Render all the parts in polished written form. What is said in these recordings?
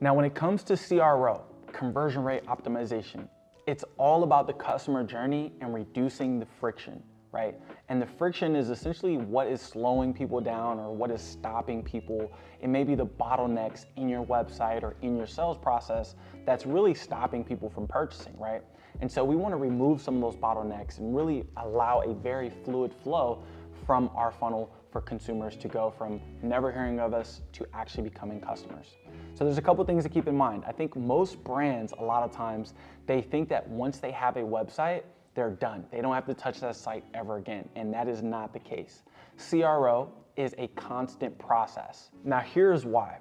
Now, when it comes to CRO, conversion rate optimization, it's all about the customer journey and reducing the friction, right? And the friction is essentially what is slowing people down or what is stopping people. It may be the bottlenecks in your website or in your sales process that's really stopping people from purchasing, right? And so we want to remove some of those bottlenecks and really allow a very fluid flow from our funnel for consumers to go from never hearing of us to actually becoming customers. So there's a couple things to keep in mind. I think most brands, a lot of times, they think that once they have a website, they're done. They don't have to touch that site ever again, and that is not the case. CRO is a constant process. Now here's why.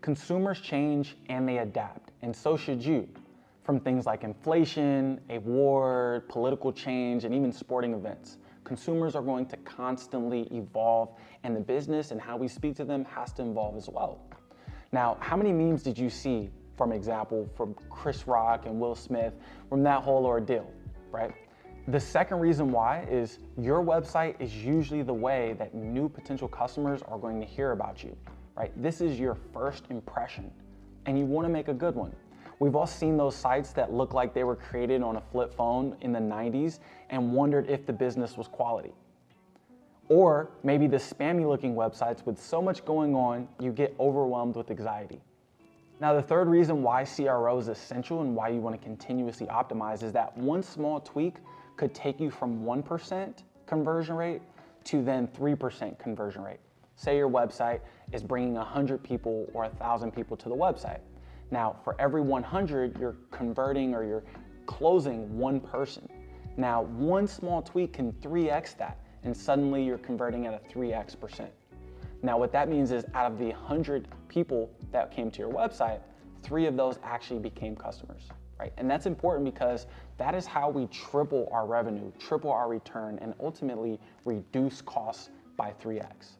Consumers change and they adapt, and so should you. From things like inflation, a war, political change, and even sporting events. Consumers are going to constantly evolve, and the business and how we speak to them has to evolve as well. Now, how many memes did you see, from example, from Chris Rock and Will Smith from that whole ordeal, right? The second reason why is your website is usually the way that new potential customers are going to hear about you, right? This is your first impression, and you want to make a good one. We've all seen those sites that look like they were created on a flip phone in the 90s and wondered if the business was quality. Or maybe the spammy looking websites with so much going on, you get overwhelmed with anxiety. Now, the third reason why CRO is essential and why you want to continuously optimize is that one small tweak could take you from 1% conversion rate to then 3% conversion rate. Say your website is bringing 100 people or 1,000 people to the website. Now, for every 100, you're converting or you're closing one person. Now, one small tweak can 3x that, and suddenly you're converting at a 3x%. Now, what that means is out of the 100 people that came to your website, 3 of those actually became customers, right? And that's important because that is how we triple our revenue, triple our return, and ultimately reduce costs by 3x.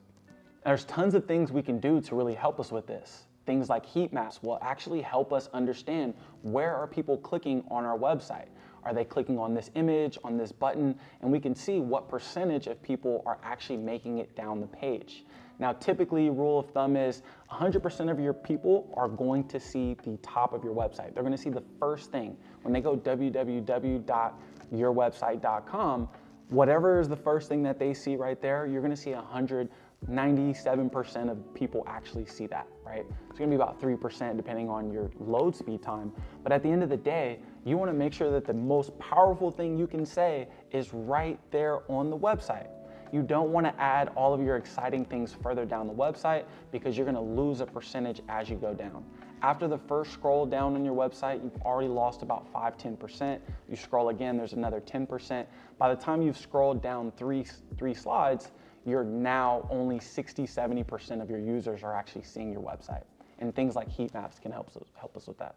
There's tons of things we can do to really help us with this. Things like heat maps will actually help us understand where are people clicking on our website. Are they clicking on this image, on this button? And we can see what percentage of people are actually making it down the page. Now, typically, rule of thumb is 100% of your people are going to see the top of your website. They're going to see the first thing. When they go www.yourwebsite.com, whatever is the first thing that they see right there, you're going to see 97% of people actually see that, right? It's gonna be about 3% depending on your load speed time. But at the end of the day, you wanna make sure that the most powerful thing you can say is right there on the website. You don't wanna add all of your exciting things further down the website because you're gonna lose a percentage as you go down. After the first scroll down on your website, you've already lost about 5–10%. You scroll again, there's another 10%. By the time you've scrolled down three slides, you're now only 60–70% of your users are actually seeing your website. And things like heat maps can help us with that.